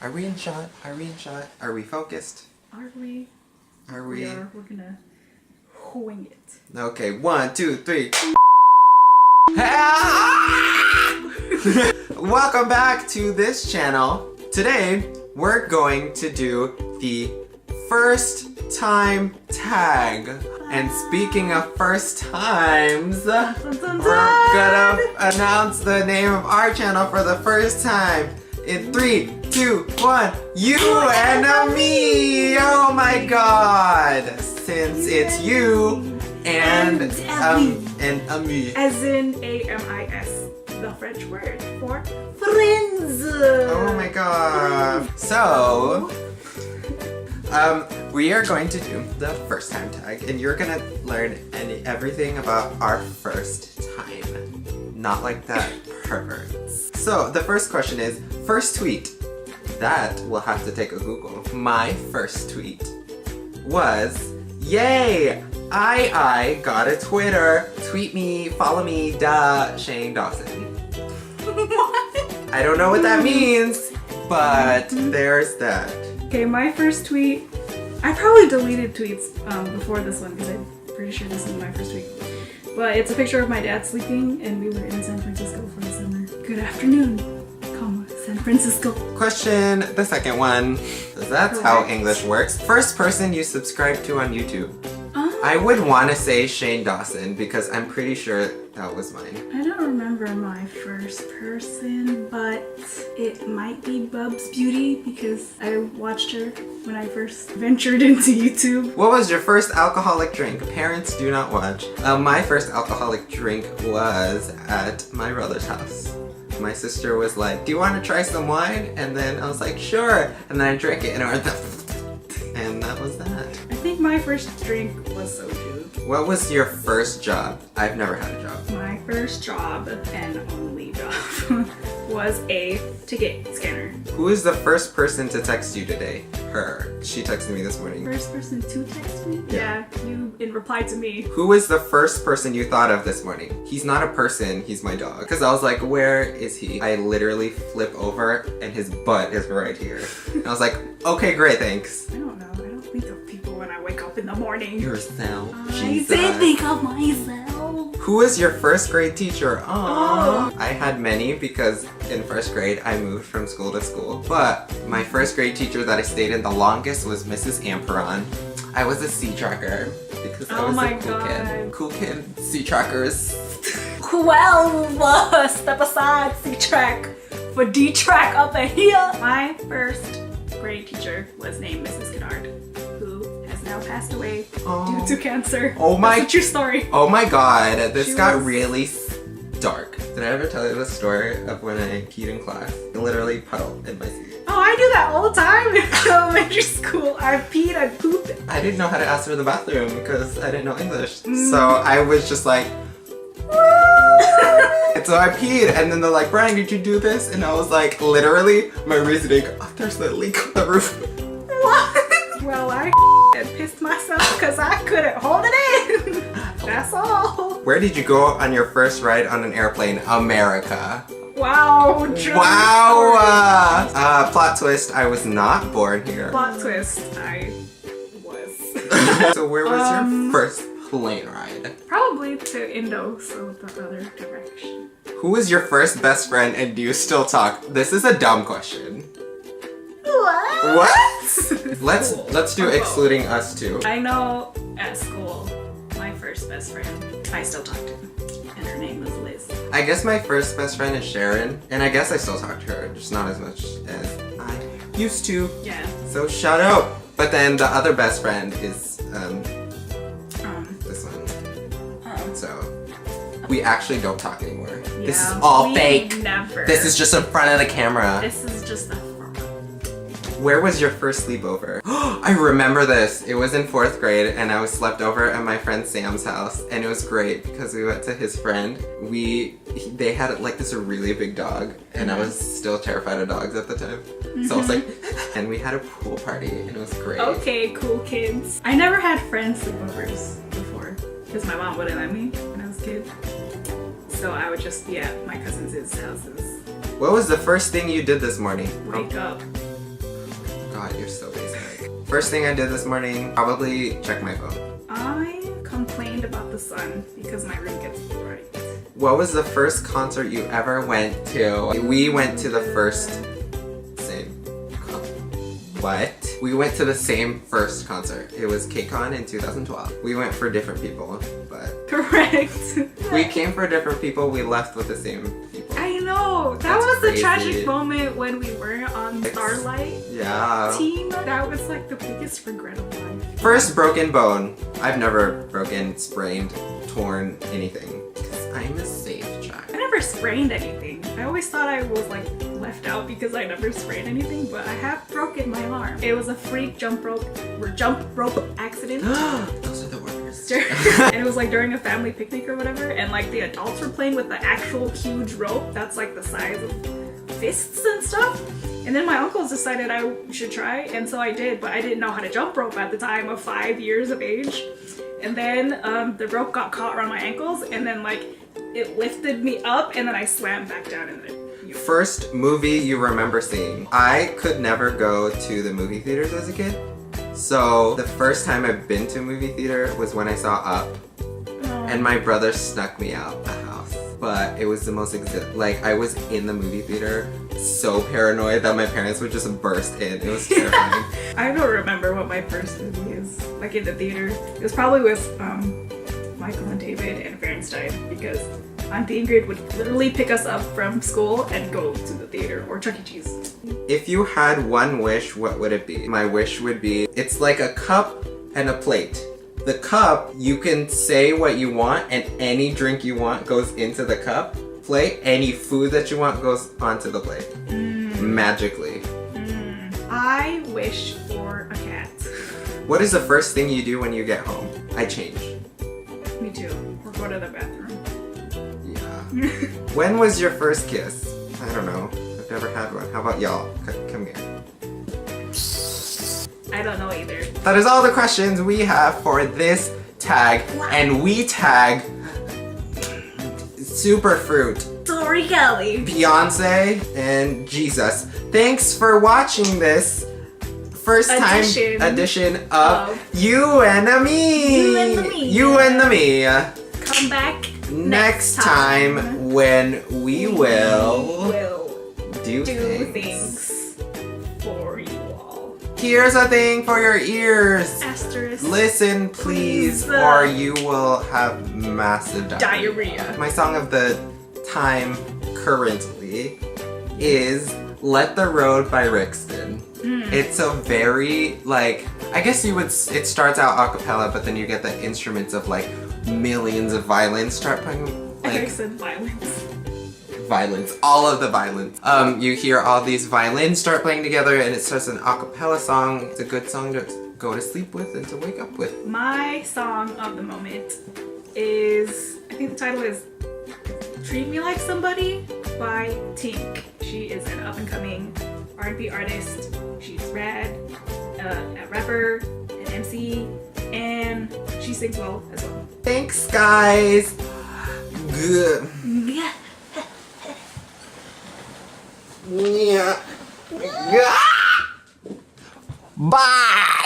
Are we in shot? Are we in shot? Are we focused? Are we? Are we? We're gonna wing it. Okay, 1, 2, 3. Welcome back to this channel. Today, we're going to do the first time tag. And speaking of first times, we're gonna announce the name of our channel for the first time. In 3, 2, 1, you and me! Oh my god! Since it's you and me. As in A-M-I-S, the French word for friends. Oh my god. So, we are going to do the first time tag, and you're gonna learn everything about our first time. Not like that, perverts. So, the first question is, first tweet. That will have to take a Google. My first tweet was, yay! I got a Twitter. Tweet me, follow me, duh, Shane Dawson. What? I don't know what that means, but there's that. Okay, my first tweet. I probably deleted tweets before this one because I'm pretty sure this is my first tweet. But it's a picture of my dad sleeping, and we were in San Francisco for the summer. Good afternoon, comma, San Francisco. Question, the second one. That's how English works. First person you subscribe to on YouTube. I would want to say Shane Dawson because I'm pretty sure that was mine. I don't remember my first person, but it might be Bub's Beauty because I watched her when I first ventured into YouTube. What was your first alcoholic drink? Parents do not watch. My first alcoholic drink was at my brother's house. My sister was like, do you want to try some wine? And then I was like, sure. And then I drank it and I went, and that was that. I think my first drink was soju. What was your first job? I've never had a job. My first job and only job was a ticket scanner. Who is the first person to text you today? Her. She texted me this morning. First person to text me? Yeah, you in reply to me. Who was the first person you thought of this morning? He's not a person, he's my dog. Because I was like, where is he? I literally flip over and his butt is right here. And I was like, okay, great, thanks. I don't know. I don't think of people when I wake up in the morning. Yourself. I did think of myself. Who was your first grade teacher? Aww. I had many because in first grade I moved from school to school. But my first grade teacher that I stayed in the longest was Mrs. Amperon. I was a C-tracker because I was a cool kid. Cool kid, C-trackers. 12 step aside, C-track for D-track up in here. My first grade teacher was named Mrs. Kennard, who has now passed away due to cancer. Oh my! That's a true story. Oh my god, this got really dark. Did I ever tell you the story of when I peed in class? I literally puddled in my seat. Oh, I do that all the time in elementary school. I peed, I pooped. I didn't know how to ask for the bathroom because I didn't know English. So I was just like, and so I peed, and then they're like, Bryan, did you do this? And I was like, literally, my reasoning, oh, there's a leak on the roof. What? Well, I pissed myself because I couldn't hold it in. That's all. Where did you go on your first ride on an airplane? America. Wow. Wow. Plot twist, I was not born here. Plot twist, I was. So where was your first plane ride? Probably to Indo, so the other direction. Who was your first best friend and do you still talk? This is a dumb question. What? What? Let's do excluding us two. I know at school, my first best friend, I still talk to, and her name was Liz. I guess my first best friend is Sharon, and I guess I still talk to her, just not as much as I used to. Yeah. So shout out. But then the other best friend is this one. So we actually don't talk anymore. Yeah, this is all fake. Never. This is just in front of the camera. This is just a front. Where was your first sleepover? I remember this. It was in 4th grade and I was slept over at my friend Sam's house, and it was great because we went to his friend. They had like this really big dog, and I was still terrified of dogs at the time. So I was like, and we had a pool party and it was great. Okay, cool kids. I never had friends sleepovers before because my mom wouldn't let me when I was a kid. So I would just be at my cousins' houses. What was the first thing you did this morning? Wake up. God, you're so basic. First thing I did this morning, probably check my phone. I complained about the sun because my room gets bright. What was the first concert you ever went to? We went to the first What? We went to the same first concert. It was KCON in 2012. We went for different people, but... Correct. We came for different people, we left with the same people. I know! That That's was crazy. the tragic moment when we were on Starlight Yeah. team. That was like the biggest regret of life. First broken bone. I've never broken, sprained, torn, anything. Because I'm a safe child. I never sprained anything. I always thought I was like left out because I never sprained anything, but I have broken my arm. It was a freak jump rope accident. Those are the worst. And it was like during a family picnic or whatever, and like the adults were playing with the actual huge rope that's like the size of fists and stuff. And then my uncles decided I should try, and so I did, but I didn't know how to jump rope at the time of 5 years of age. And then the rope got caught around my ankles, and then like it lifted me up, and then I slammed back down in it. First movie you remember seeing. I could never go to the movie theaters as a kid. So the first time I've been to a movie theater was when I saw Up. And my brother snuck me out the house. But it was the most like I was in the movie theater so paranoid that my parents would just burst in. It was terrifying. I don't remember what my first movie is, like in the theater. It was probably with Michael and David and Bernstein, because Auntie Ingrid would literally pick us up from school and go to the theater or Chuck E. Cheese. If you had one wish, what would it be? My wish would be, it's like a cup and a plate. The cup, you can say what you want and any drink you want goes into the cup. Plate, any food that you want goes onto the plate. Magically. I wish for a cat. What is the first thing you do when you get home? I change. Me too. Or go to the bathroom. Yeah. When was your first kiss? I don't know. I've never had one. How about y'all? Come here. I don't know either. That is all the questions we have for this tag. And we tag Superfruit, Tori Kelly, Beyonce, and Jesus. Thanks for watching this first time edition of You and Me. You and the Me. You and the Me. Come back Next time when we will do things for you all. Here's a thing for your ears. Asterisk. Listen, please, or you will have massive diarrhea. My song of the time currently is Let the Road by Rixton. It's a very, like, I guess you would, it starts out a cappella, but then you get the instruments of like millions of violins start playing. Like, I said violence. Violence, all of the violence. You hear all these violins start playing together and it starts an a cappella song. It's a good song to go to sleep with and to wake up with. My song of the moment is, I think the title is Treat Me Like Somebody by Tink. She is an up-and-coming R&B artist. She's rad, a rapper, an MC, and she sings well as well. Thanks, guys. Good. Yeah. Bye.